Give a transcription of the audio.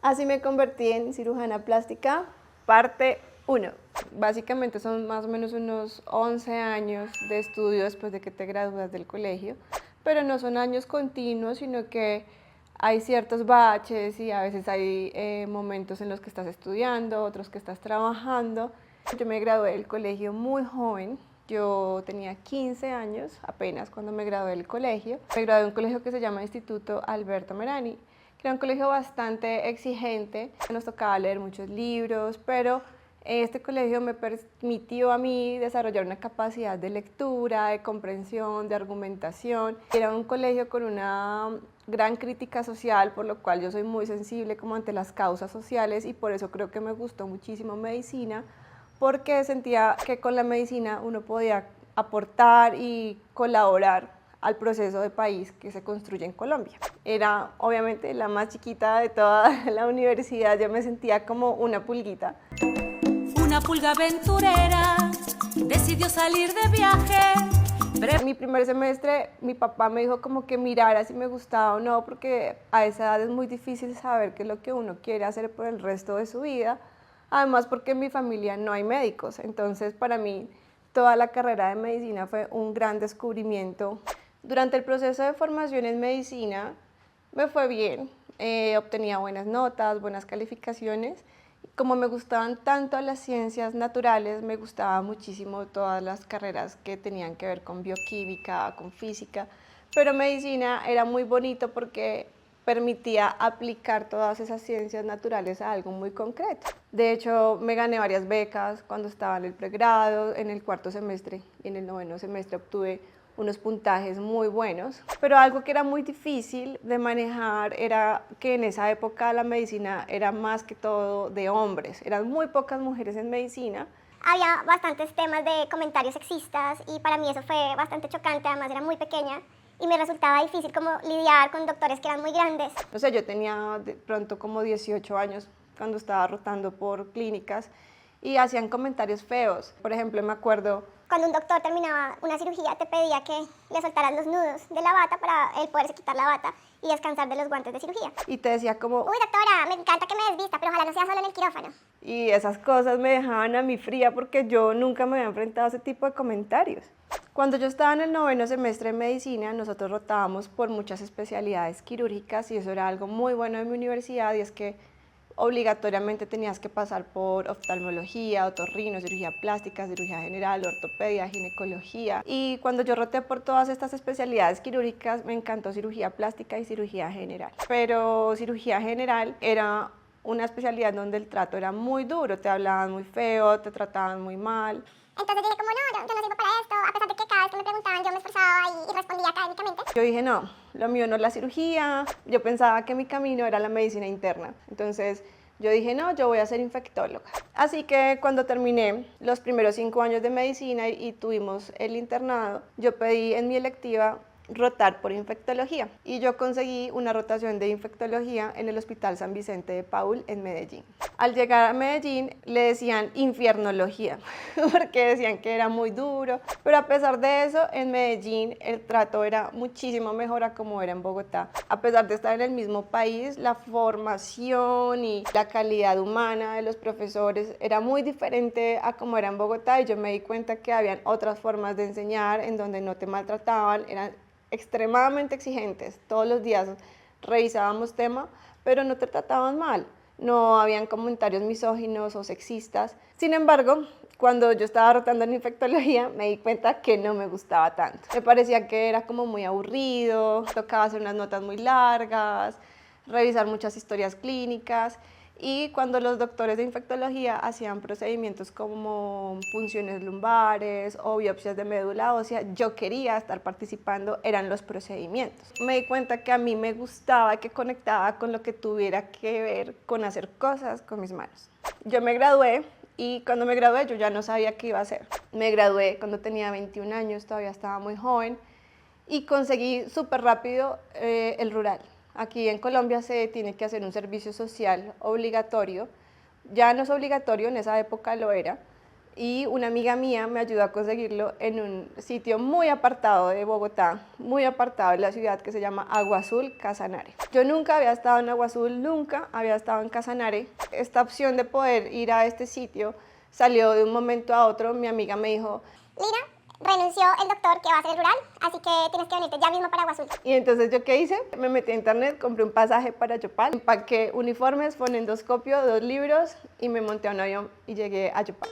Así me convertí en cirujana plástica, parte 1. Básicamente son más o menos unos 11 años de estudio después de que te gradúas del colegio, pero no son años continuos, sino que hay ciertos baches y a veces hay momentos en los que estás estudiando, otros que estás trabajando. Yo me gradué del colegio muy joven, yo tenía 15 años apenas cuando me gradué del colegio. Me gradué de un colegio que se llama Instituto Alberto Merani, que era un colegio bastante exigente. Nos tocaba leer muchos libros, pero este colegio me permitió a mí desarrollar una capacidad de lectura, de comprensión, de argumentación. Era un colegio con una gran crítica social, por lo cual yo soy muy sensible como ante las causas sociales y por eso creo que me gustó muchísimo medicina, porque sentía que con la medicina uno podía aportar y colaborar al proceso de país que se construye en Colombia. Era obviamente la más chiquita de toda la universidad, yo me sentía como una pulguita. Una pulga aventurera decidió salir de viaje. En mi primer semestre mi papá me dijo como que mirara si me gustaba o no, porque a esa edad es muy difícil saber qué es lo que uno quiere hacer por el resto de su vida. Además porque en mi familia no hay médicos, entonces para mí toda la carrera de medicina fue un gran descubrimiento. Durante el proceso de formación en medicina me fue bien, obtenía buenas notas, buenas calificaciones. Como me gustaban tanto las ciencias naturales, me gustaba muchísimo todas las carreras que tenían que ver con bioquímica, con física, pero medicina era muy bonito porque permitía aplicar todas esas ciencias naturales a algo muy concreto. De hecho, me gané varias becas cuando estaba en el pregrado, en el cuarto semestre y en el noveno semestre obtuve unos puntajes muy buenos, pero algo que era muy difícil de manejar era que en esa época la medicina era más que todo de hombres, eran muy pocas mujeres en medicina. Había bastantes temas de comentarios sexistas y para mí eso fue bastante chocante, además era muy pequeña y me resultaba difícil como lidiar con doctores que eran muy grandes. O sea, yo tenía de pronto como 18 años cuando estaba rotando por clínicas y hacían comentarios feos. Por ejemplo, me acuerdo Cuando un doctor terminaba una cirugía te pedía que le soltaran los nudos de la bata para él poderse quitar la bata y descansar de los guantes de cirugía. y te decía como, Uy, doctora, me encanta que me desvista, pero ojalá no sea solo en el quirófano. y esas cosas me dejaban a mí fría porque yo nunca me había enfrentado a ese tipo de comentarios. Cuando yo estaba en el noveno semestre de medicina, nosotros rotábamos por muchas especialidades quirúrgicas y eso era algo muy bueno de mi universidad, y es que obligatoriamente tenías que pasar por oftalmología, otorrino, cirugía plástica, cirugía general, ortopedia, ginecología. Y cuando yo roté por todas estas especialidades quirúrgicas, me encantó cirugía plástica y cirugía general. Pero cirugía general era una especialidad donde el trato era muy duro, te hablaban muy feo, te trataban muy mal. Entonces dije como no, yo no sirvo para esto, a pesar de que cada vez que me preguntaban yo me esforzaba y respondía académicamente. Yo dije, no, lo mío no es la cirugía, yo pensaba que mi camino era la medicina interna. Entonces yo dije, no, yo voy a ser infectóloga. Así que cuando terminé los primeros 5 años de medicina y tuvimos el internado, yo pedí en mi electiva rotar por infectología y yo conseguí una rotación de infectología en el Hospital San Vicente de Paúl en Medellín. Al llegar a Medellín le decían infiernología porque decían que era muy duro, pero a pesar de eso en Medellín el trato era muchísimo mejor a como era en Bogotá. A pesar de estar en el mismo país, la formación y la calidad humana de los profesores era muy diferente a como era en Bogotá, y yo me di cuenta que habían otras formas de enseñar en donde no te maltrataban, eran extremadamente exigentes. Todos los días revisábamos tema, pero no te trataban mal. No habían comentarios misóginos o sexistas. Sin embargo, cuando yo estaba rotando en infectología, me di cuenta que no me gustaba tanto. Me parecía que era como muy aburrido, tocaba hacer unas notas muy largas, revisar muchas historias clínicas. Y cuando los doctores de infectología hacían procedimientos como punciones lumbares o biopsias de médula ósea, yo quería estar participando, eran los procedimientos. Me di cuenta que a mí me gustaba, que conectaba con lo que tuviera que ver con hacer cosas con mis manos. Yo me gradué y cuando me gradué yo ya no sabía qué iba a hacer. Me gradué cuando tenía 21 años, todavía estaba muy joven, y conseguí súper rápido el rural. Aquí en Colombia se tiene que hacer un servicio social obligatorio, ya no es obligatorio, en esa época lo era, y una amiga mía me ayudó a conseguirlo en un sitio muy apartado de Bogotá, muy apartado de la ciudad, que se llama Agua Azul, Casanare. Yo nunca había estado en Agua Azul, nunca había estado en Casanare. Esta opción de poder ir a este sitio salió de un momento a otro. Mi amiga me dijo: Lina, renunció el doctor que va a hacer el rural, así que tienes que venirte ya mismo para Agua Azul. y entonces, ¿yo qué hice? Me metí a internet, compré un pasaje para Yopal, empaqué uniformes, fonendoscopio, 2 libros y me monté a un avión y llegué a Yopal.